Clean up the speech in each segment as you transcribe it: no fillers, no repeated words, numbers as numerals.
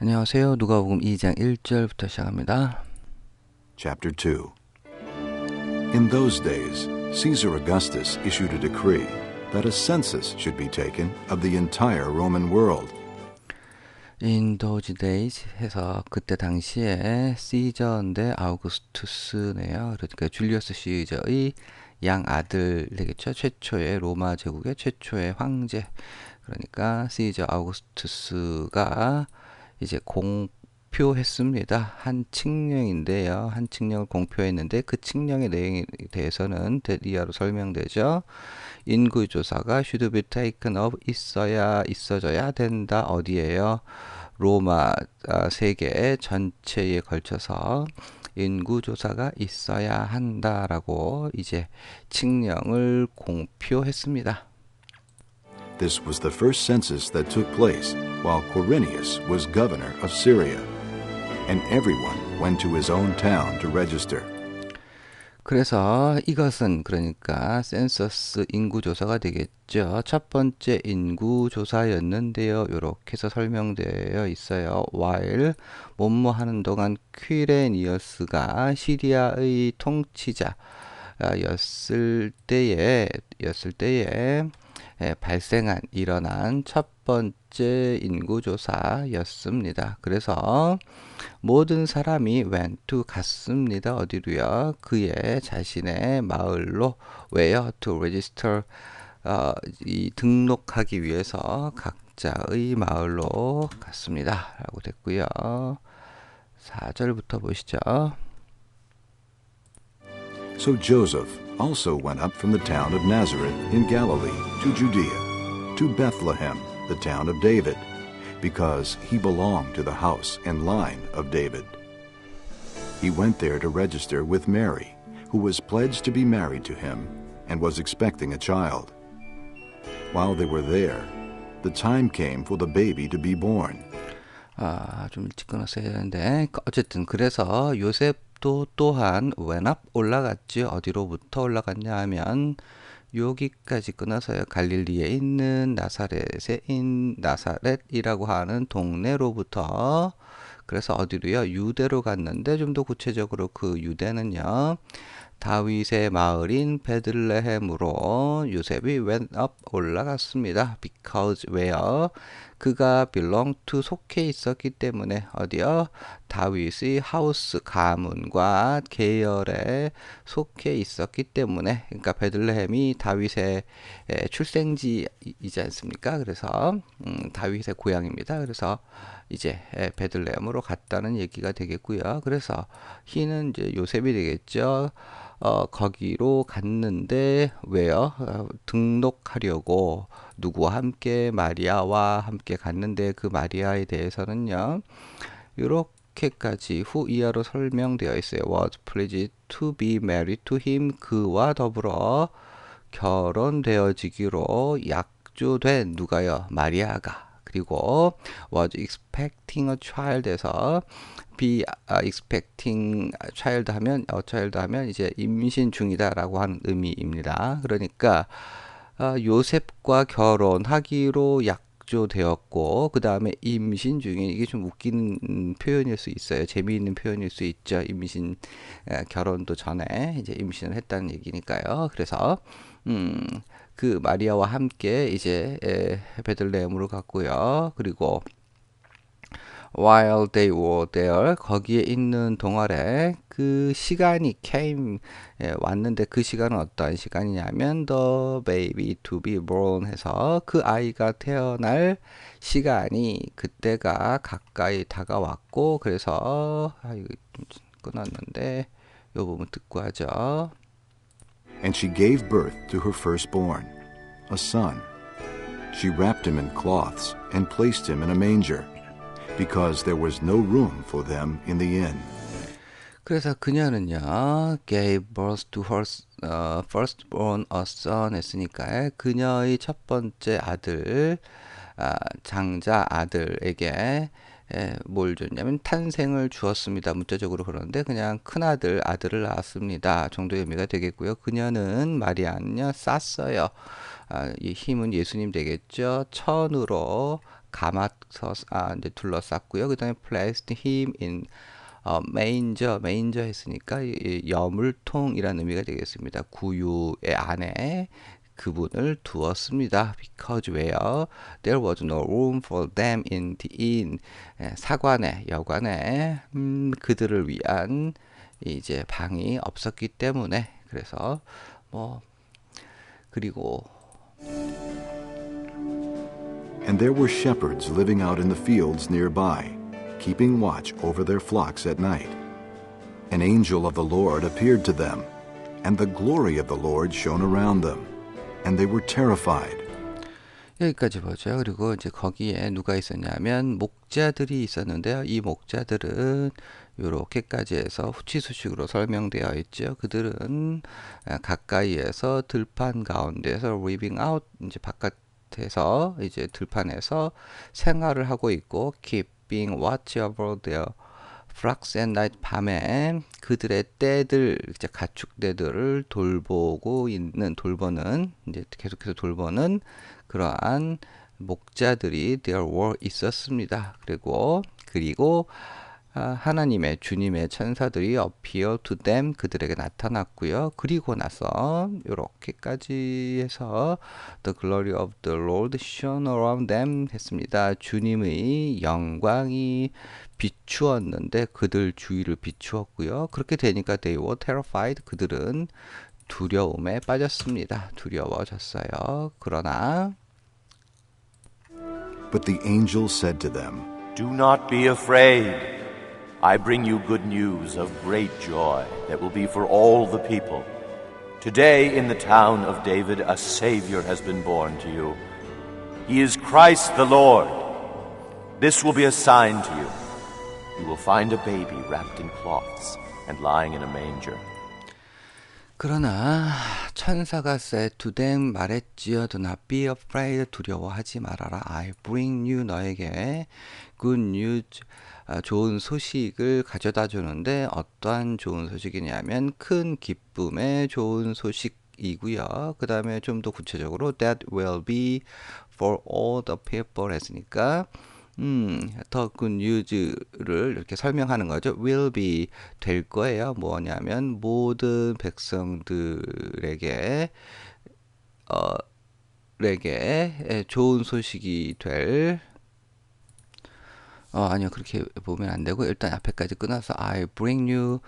안녕하세요. 누가복음 2장 1절부터 시작합니다. Chapter 2. In those days, Caesar Augustus issued a decree that a census should be taken of the entire Roman world. In those days 해서 그때 당시에 시저인데 아우구스투스네요. 그러니까 줄리어스 시저의 양 아들 되겠죠. 최초의 로마 제국의 최초의 황제. 그러니까 시저 아우구스투스가 이제 공표했습니다. 한 칙령인데요. 한 칙령을 공표했는데 그 칙령의 내용에 대해서는 이하로 설명되죠. 인구조사가 should be taken of 있어져야 된다. 어디에요? 로마 세계 전체에 걸쳐서 인구조사가 있어야 한다라고 이제 칙령을 공표했습니다. This was the first census that took place while Quirinius was governor of Syria, and everyone went to his own town to register. 그래서 이것은 그러니까 센서스 인구조사가 되겠죠. 첫 번째 인구조사였는데요. 이렇게 해서 설명되어 있어요. while 뭐뭐 하는 동안 퀴레니어스가 시리아의 통치자였을 때에 일어난 첫 번째 인구조사였습니다. 그래서 모든 사람이 went to 갔습니다. 어디로요? 그의 자신의 마을로 왜요? to register 이 등록하기 위해서 각자의 마을로 갔습니다. 라고 됐고요. 4절부터 보시죠. So Joseph also went up from the town of Nazareth in Galilee to Judea, to Bethlehem, the town of David, because he belonged to the house and line of David. He went there to register with Mary, who was pledged to be married to him and was expecting a child. While they were there, the time came for the baby to be born. 좀 일찍 끊었어야 되는데 어쨌든 그래서 요셉도 또한 went up 올라갔죠. 어디로부터 올라갔냐 하면 여기까지 끊어서요. 갈릴리에 있는 나사렛이라고 하는 동네로부터 그래서 어디로요? 유대로 갔는데 좀 더 구체적으로 그 유대는요. 다윗의 마을인 베들레헴으로 요셉이 went up 올라갔습니다. because 왜요? 그가 belong to 속해 있었기 때문에 어디요? 다윗의 하우스 가문과 계열에 속해 있었기 때문에 그러니까 베들레헴이 다윗의 출생지이지 않습니까? 그래서 다윗의 고향입니다. 그래서 이제 베들레헴으로 갔다는 얘기가 되겠고요. 그래서 he는 이제 요셉이 되겠죠. 거기로 갔는데 왜요? 등록하려고 누구와 함께 마리아와 함께 갔는데 그 마리아에 대해서는요. 이렇게까지 후 이하로 설명되어 있어요. was pledged to be married to him 그와 더불어 결혼되어지기로 약조된 누가요? 마리아가 그리고 was expecting a child에서 be expecting child 하면 이제 임신 중이다라고 하는 의미입니다. 그러니까 요셉과 결혼하기로 약조되었고 그 다음에 임신 중에 이게 좀 웃기는 표현일 수 있어요. 재미있는 표현일 수 있죠. 임신 결혼도 전에 이제 임신을 했다는 얘기니까요. 그래서 그 마리아와 함께 이제 베들레헴으로 갔고요. 그리고 while they were there 거기에 있는 동안에 그 시간이 왔는데 그 시간은 어떠한 시간이냐면 the baby to be born 해서 그 아이가 태어날 시간이 그때가 가까이 다가왔고 그래서 이거 좀 끊었는데 요 부분 듣고 하죠. And she gave birth to her firstborn, a son. She wrapped him in cloths and placed him in a manger, because there was no room for them in the inn. 그래서 그녀는요, gave birth to her firstborn a son 했으니까 그녀의 첫 번째 아들, 장자 아들에게 뭘 줬냐면 탄생을 주었습니다. 문자적으로 그러는데 그냥 큰아들, 아들을 낳았습니다. 정도의 의미가 되겠고요. 그녀는 마리아는요, 쌌어요. 이 힘은 예수님 되겠죠. 천으로 감아서 이제 둘러쌌고요. 그 다음에 placed him in manger 했으니까 여물통이라는 의미가 되겠습니다. 구유의 안에 그분을 두었습니다. Because where there was no room for them in the inn. 사관에, 여관에 그들을 위한 이제 방이 없었기 때문에 그래서 그리고 And there were shepherds living out in the fields nearby, keeping watch over their flocks at night. An angel of the Lord appeared to them, and the glory of the Lord shone around them, and they were terrified. 여기까지 보죠. 그리고 이제 거기에 누가 있었냐면 목자들이 있었는데요. 이 목자들은 이렇게까지 해서 후치수식으로 설명되어 있죠. 그들은 가까이에서 들판 가운데서 living out 이제 바깥에서 이제 들판에서 생활을 하고 있고 keeping watch over their flocks at night 밤에 그들의 떼들 이제 가축 떼들을 돌보는 이제 계속해서 돌보는 그러한 목자들이 there were 있었습니다. 그리고 하나님의 주님의 천사들이 appear to them 그들에게 나타났고요. 그리고 나서 이렇게까지 해서 the glory of the Lord shone around them 했습니다. 주님의 영광이 비추었는데 그들 주위를 비추었고요. 그렇게 되니까 they were terrified 그들은 두려움에 빠졌습니다. 두려워졌어요. 그러나 But the angel said to them, Do not be afraid. I bring you good news of great joy that will be for all the people. Today in the town of David a Savior has been born to you. He is Christ the Lord. This will be a sign to you. You will find a baby wrapped in cloths and lying in a manger. 그러나 천사가 said to them 말했지요. Do not be afraid. 두려워하지 말아라. I bring you 너에게 good news 좋은 소식을 가져다 주는데 어떠한 좋은 소식이냐면 큰 기쁨의 좋은 소식이고요. 그 다음에 좀 더 구체적으로 that will be for all the people 했으니까 더 good news를 이렇게 설명하는 거죠. will be 될 거예요. 뭐냐면 모든 백성들에게 좋은 소식이 될 아니요. 그렇게 보면 안 되고 일단 앞에까지 끊어서 I bring you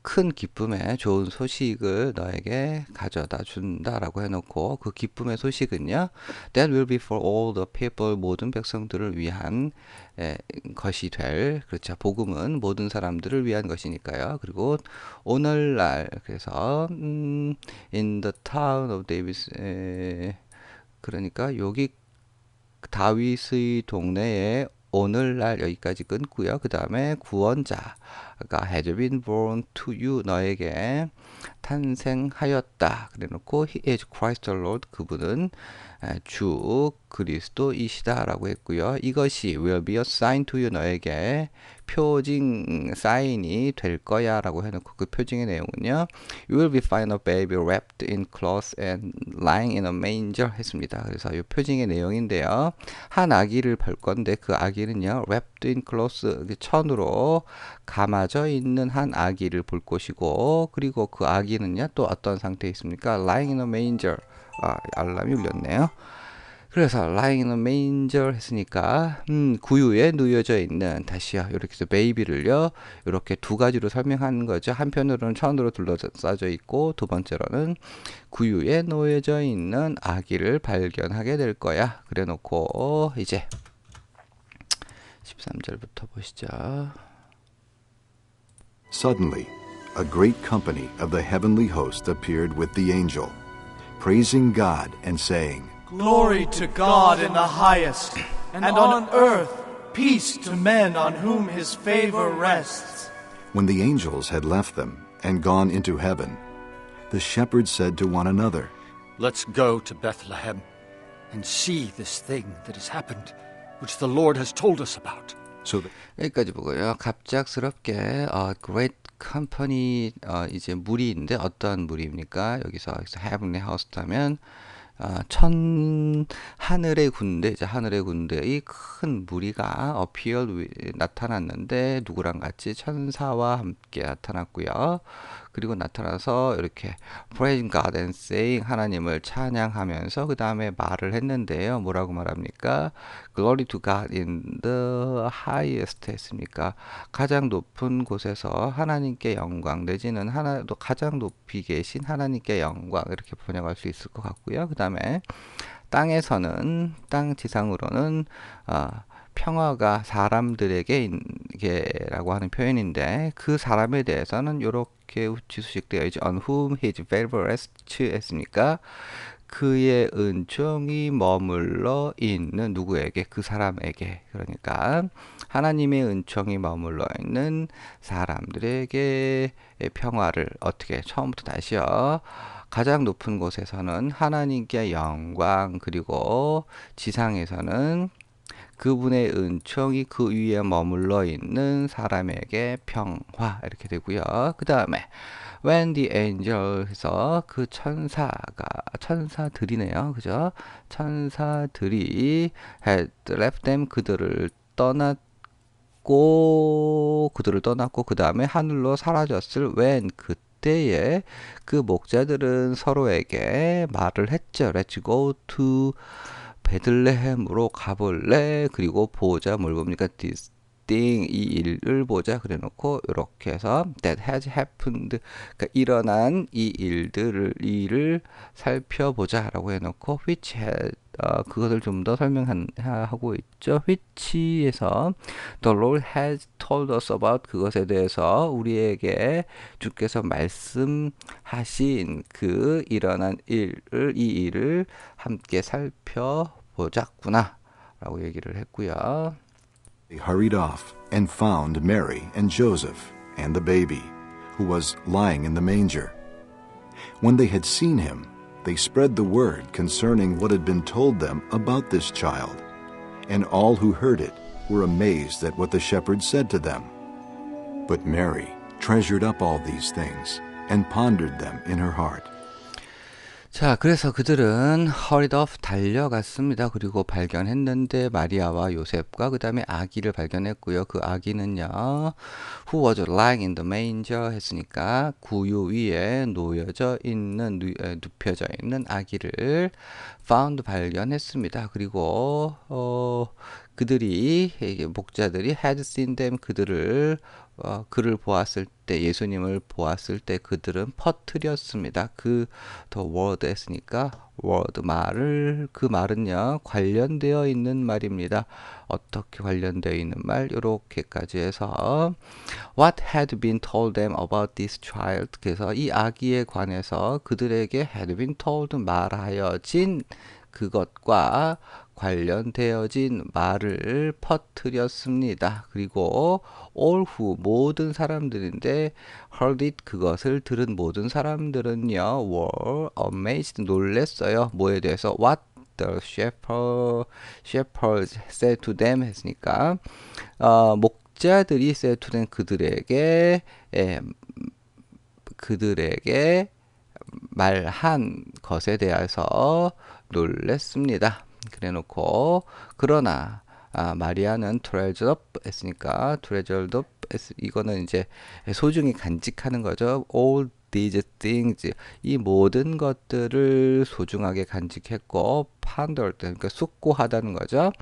큰 기쁨의 좋은 소식을 너에게 가져다 준다라고 해놓고 그 기쁨의 소식은요. That will be for all the people 모든 백성들을 위한 것이 될 그렇죠. 복음은 모든 사람들을 위한 것이니까요. 그리고 오늘날 그래서 in the town of David 그러니까 여기 다윗의 동네에 오늘날 여기까지 끊고요. 그 다음에 구원자가 had been born to you 너에게 탄생하였다. 그래놓고 he is Christ the Lord 그분은 주 그리스도이시다라고 했고요. 이것이 will be a sign to you 너에게 표징 사인이 될 거야라고 해놓고 그 표징의 내용은요. You will be find a baby wrapped in cloths and lying in a manger 했습니다. 그래서 이 표징의 내용인데요. 한 아기를 볼 건데 그 아기는요. wrapped in cloths 천으로 감아져 있는 한 아기를 볼 것이고 그리고 그 아기는요. 또 어떤 상태에 있습니까? lying in a manger 알람이 울렸네요. 그래서 lying in a manger 했으니까 구유에 누워져 있는 다시요. 이렇게 해서 베이비를요. 이렇게 두 가지로 설명하는 거죠. 한편으로는 천으로 둘러싸져 있고 두 번째로는 구유에 놓여져 있는 아기를 발견하게 될 거야. 그래 놓고 이제 13절부터 보시죠. Suddenly, a great company of the heavenly host appeared with the angel, praising God and saying, Glory to God in the highest, and on earth peace to men on whom his favor rests. When the angels had left them and gone into heaven, the shepherds said to one another, Let's go to Bethlehem and see this thing that has happened, which the Lord has told us about. So that 여기까지 보고요. 갑작스럽게 great company 이제 무리인데 어떠한 무리입니까? 여기서 heavenly host 하면 하늘의 군대, 이제 하늘의 군대의 큰 무리가 나타났는데 누구랑 같이 천사와 함께 나타났고요. 그리고 나타나서 이렇게 praising God and saying 하나님을 찬양하면서 그 다음에 말을 했는데요. 뭐라고 말합니까? Glory to God in the highest 했습니까? 가장 높은 곳에서 하나님께 영광 내지는 가장 높이 계신 하나님께 영광 이렇게 번역할 수 있을 것 같고요. 그 다음에 지상으로는 평화가 사람들에게라고 하는 표현인데 그 사람에 대해서는 이렇게 지수식되어 있죠. On whom his favor rests 했습니까? 그의 은총이 머물러 있는 누구에게? 그 사람에게. 그러니까 하나님의 은총이 머물러 있는 사람들에게 평화를 어떻게 처음부터 다시요. 가장 높은 곳에서는 하나님께 영광 그리고 지상에서는 그분의 은총이 그 위에 머물러 있는 사람에게 평화 이렇게 되고요. 그 다음에 when the angel 해서 그 천사들이네요. 그죠? 천사들이 had left them 그들을 떠났고 그 다음에 하늘로 사라졌을 when 그때에 그 목자들은 서로에게 말을 했죠. Let's go to 베들레헴으로 가볼래? 그리고 보자. 뭘 봅니까? This thing 이 일을 보자. 그래놓고 이렇게 해서 that has happened 그러니까 일어난 이 일을 살펴보자라고 해놓고 which had 그것을 좀 더 설명하고 있죠. which에서 the Lord has told us about 그것에 대해서 우리에게 주께서 말씀하신 그 일어난 이 일을 함께 살펴보자꾸나 라고 얘기를 했고요. They hurried off and found Mary and Joseph and the baby, who was lying in the manger. When they had seen him, they spread the word concerning what had been told them about this child. And all who heard it were amazed at what the shepherds said to them. But Mary treasured up all these things and pondered them in her heart. 자, 그래서 그들은 hurried off 달려갔습니다. 그리고 발견했는데 마리아와 요셉과 그 다음에 아기를 발견했고요. 그 아기는요, who was lying in the manger 했으니까 구유 위에 눕혀져 있는 아기를 found 발견했습니다. 그리고 목자들이 had seen them 그를 보았을 때 예수님을 보았을 때 그들은 퍼뜨렸습니다. the word 했으니까 word 그 말은요 관련되어 있는 말입니다. 어떻게 관련되어 있는 말? 이렇게까지 해서 what had been told them about this child 그래서 이 아기에 관해서 그들에게 had been told 말하여진 그것과 관련되어진 말을 퍼뜨렸습니다. 그리고 all who 모든 사람들인데 heard it 그것을 들은 모든 사람들은요 were amazed 놀랬어요. 뭐에 대해서 what the shepherds said to them 했으니까 목자들이 said to them 그들에게 말한 것에 대해서 놀랬습니다. 그래놓고 그러나 마리아는 treasured up 했으니까 treasured up 이거는 이제 소중히 간직하는 거죠. all these things 이 모든 것들을 소중하게 간직했고 pondered 그러니까 숙고하다는 거죠.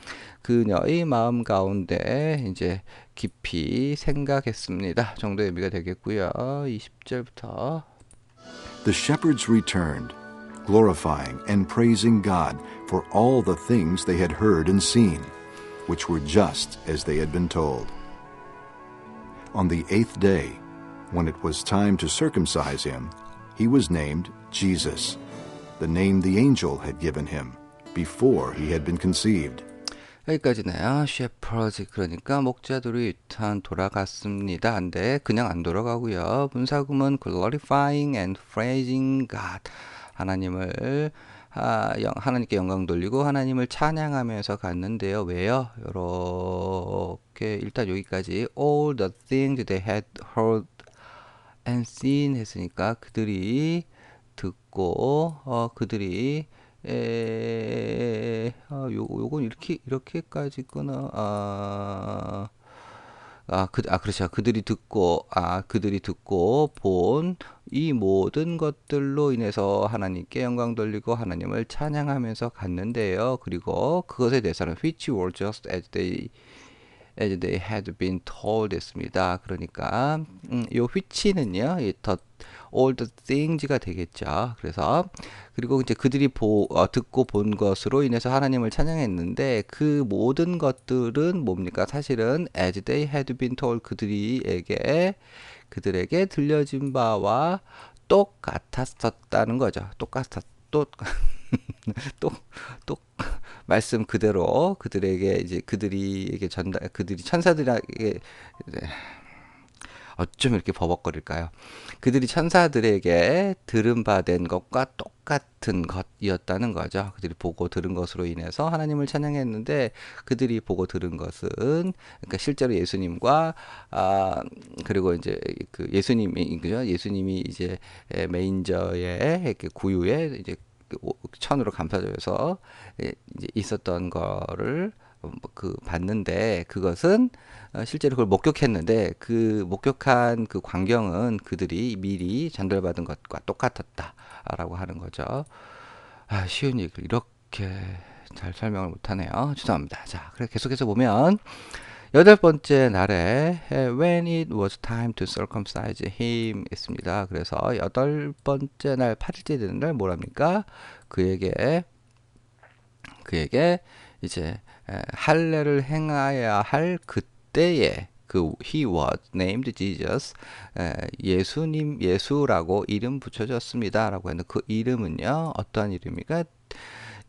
그녀의 마음 가운데 이제 깊이 생각했습니다. 정도 의미가 되겠고요. 20절부터 The shepherds returned, glorifying and praising God for all the things they had heard and seen, which were just as they had been told. On the 8th day, when it was time to circumcise him, he was named Jesus, the name the angel had given him before he had been conceived. 여기까지네요. shepherds 그러니까 목자들이 일단 돌아갔습니다. 근데 그냥 안 돌아가고요. 분사구문 glorifying and praising God 하나님께 영광 돌리고 하나님을 찬양하면서 갔는데요. 왜요? 이렇게 일단 여기까지 all the things they had heard and seen 했으니까 그들이 듣고 그들이 요건 이렇게까지 끊어. 그렇죠. 그들이 듣고 본 이 모든 것들로 인해서 하나님께 영광 돌리고 하나님을 찬양하면서 갔는데요. 그리고 그것에 대해서는 which were just as they had been told 했습니다. 그러니까 요 which는요, 이 the all the things가 되겠죠. 그래서 그리고 이제 그들이 듣고 본 것으로 인해서 하나님을 찬양했는데 그 모든 것들은 뭡니까? 사실은 as they had been told 그들에게 들려진 바와 똑같았었다는 거죠. 똑 말씀 그대로 그들이 천사들에게 어쩜 이렇게 버벅거릴까요? 그들이 천사들에게 들은 바 된 것과 똑같은 것이었다는 거죠. 그들이 보고 들은 것으로 인해서 하나님을 찬양했는데 그들이 보고 들은 것은 그러니까 실제로 예수님과 그리고 이제 그 예수님이 이제 메인저의 이렇게 구유에 이제 천으로 감싸져서 이제 있었던 거를 봤는데 그것은 실제로 그걸 목격했는데 그 목격한 그 광경은 그들이 미리 전달받은 것과 똑같았다라고 하는 거죠. 쉬운 얘기를 이렇게 잘 설명을 못하네요. 죄송합니다. 자, 그래 계속해서 보면 여덟 번째 날에 when it was time to circumcise him 있습니다. 그래서 여덟 번째 날 8일째 되는 날 뭐랍니까? 그에게 이제 할례를 행하여야 할 그때에 he was named Jesus 예수라고 이름 붙여졌습니다. 라고 했는데 그 이름은요 어떠한 이름입니까?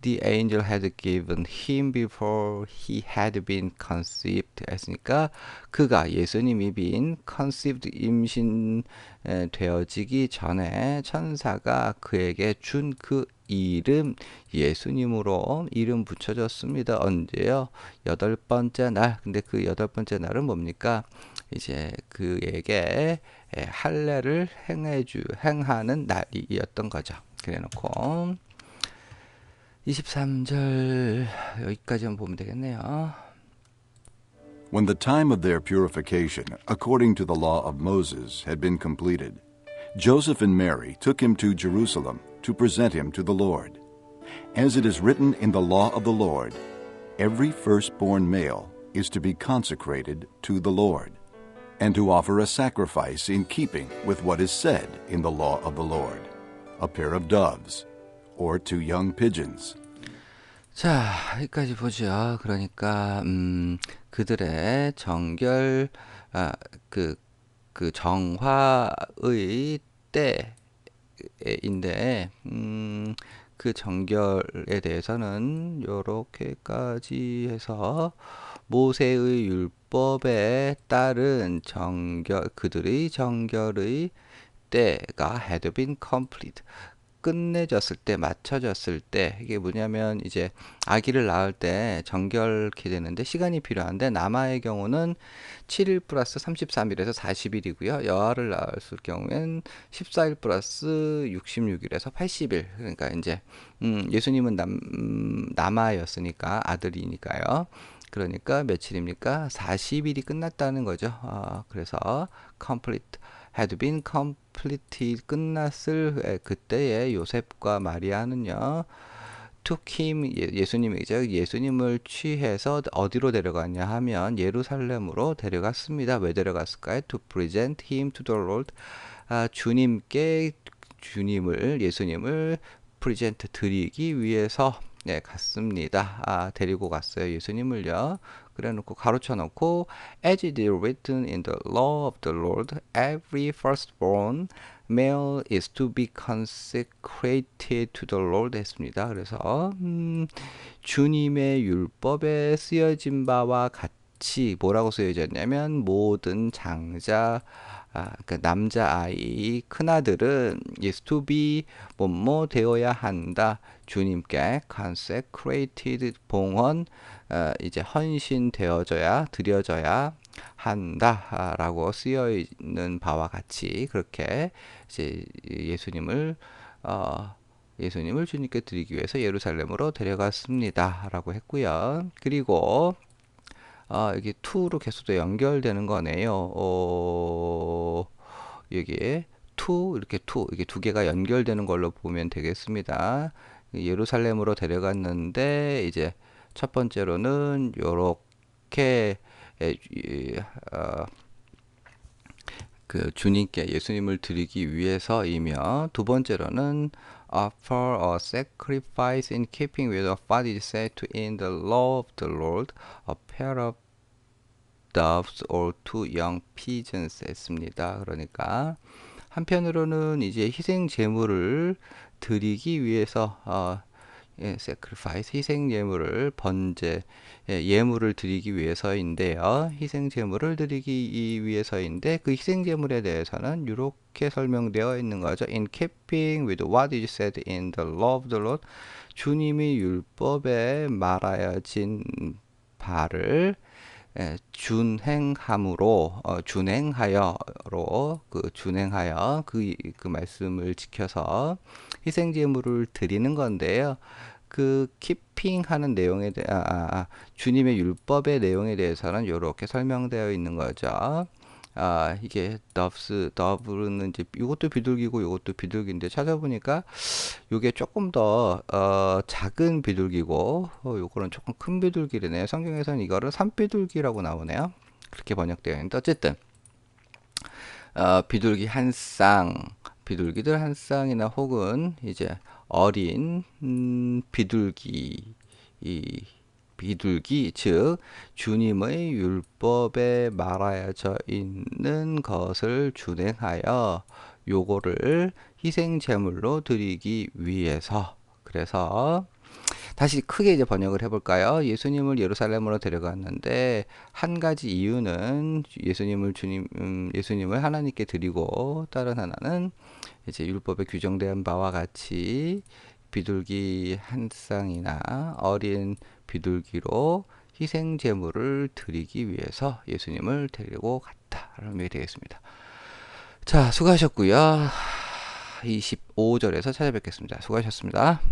The angel had given him before he had been conceived 했으니까 그가 예수님이 been conceived 임신 되어지기 전에 천사가 그에게 준 그 이름 예수님으로 이름 붙여졌습니다. 언제요? 여덟 번째 날. 근데 그 여덟 번째 날은 뭡니까? 이제 그에게 할례를 행하는 날이었던 거죠. 그래놓고 23절 여기까지만 보면 되겠네요. When the time of their purification, according to the law of Moses, had been completed, Joseph and Mary took him to Jerusalem to present him to the Lord. As it is written in the law of the Lord, every firstborn male is to be consecrated to the Lord, and to offer a sacrifice in keeping with what is said in the law of the Lord, a pair of doves, or 2 young pigeons. 자, 여기까지 보죠. 그러니까 그들의 정결 그 정화의 때인데 그 정결에 대해서는 요렇게까지 해서 모세의 율법에 따른 그들의 정결의 때가 had been complete. 끝내졌을 때, 맞춰졌을 때, 이게 뭐냐면, 이제, 아기를 낳을 때 정결케 되는데, 시간이 필요한데, 남아의 경우는 7일 플러스 33일에서 40일이고요. 여아를 낳았을 경우엔 14일 플러스 66일에서 80일. 그러니까, 이제, 예수님은 남아였으니까, 아들이니까요. 그러니까, 며칠입니까? 40일이 끝났다는 거죠. 그래서, complete. had been completed 끝났을 그때에 요셉과 마리아는요 took him 예수님이죠. 예수님을 취해서 어디로 데려갔냐 하면 예루살렘으로 데려갔습니다. 왜 데려갔을까요? To present him to the Lord. 예수님을 present 드리기 위해서 갔습니다. 데리고 갔어요. 예수님을요. 그래놓고 가로쳐 놓고 as it is written in the law of the Lord, every firstborn male is to be consecrated to the Lord 했습니다. 그래서 주님의 율법에 쓰여진 바와 같이 뭐라고 쓰여졌냐면 모든 장자 그러니까 남자아이 큰아들은 is to be 뭐뭐 되어야 한다. 주님께 consecrated 봉헌 이제 헌신되어져야 드려져야 한다라고 쓰여 있는 바와 같이 그렇게 이제 예수님을 예수님을 주님께 드리기 위해서 예루살렘으로 데려갔습니다. 라고 했고요. 그리고 이게 to로 계속 또 연결되는 거네요. 여기에 to 이렇게 to 이게 두 개가 연결되는 걸로 보면 되겠습니다. 예루살렘으로 데려갔는데 이제 첫 번째로는 요렇게 그 주님께 예수님을 드리기 위해서이며, 두 번째로는 offer a sacrifice in keeping with what is said to in the law of the Lord, a pair of doves or two young pigeons 했습니다. 그러니까 한편으로는 이제 희생 제물을 드리기 위해서 sacrifice 희생 예물을 번제 예물을 드리기 위해서인데요. 희생 제물을 드리기 위해서인데 그 희생 제물에 대해서는 이렇게 설명되어 있는 거죠. In keeping with what is said in the law of the Lord, 주님이 율법에 말하여진 바를 준행함으로 준행하여로 준행하여 그 말씀을 지켜서 희생 제물을 드리는 건데요. 그 키핑 하는 내용에 주님의 율법의 내용에 대해서는 이렇게 설명되어 있는 거죠. 이게 더브는 이제 이것도 비둘기고 이것도 비둘기인데 찾아보니까 이게 조금 더 작은 비둘기고 요거는 조금 큰 비둘기네요. 성경에서는 이거를 산비둘기라고 나오네요. 그렇게 번역되어 있는데 어쨌든 비둘기 한 쌍, 비둘기들 한 쌍이나 혹은 이제 어린 비둘기 비둘기 즉 주님의 율법에 말하여져 있는 것을 준행하여 요거를 희생 제물로 드리기 위해서. 그래서 다시 크게 이제 번역을 해볼까요? 예수님을 예루살렘으로 데려갔는데 한 가지 이유는 예수님을 하나님께 드리고, 다른 하나는 이제 율법에 규정된 바와 같이 비둘기 한 쌍이나 어린 비둘기로 희생 제물을 드리기 위해서 예수님을 데리고 갔다라는 말이 되겠습니다. 자, 수고하셨고요. 25절에서 찾아뵙겠습니다. 수고하셨습니다.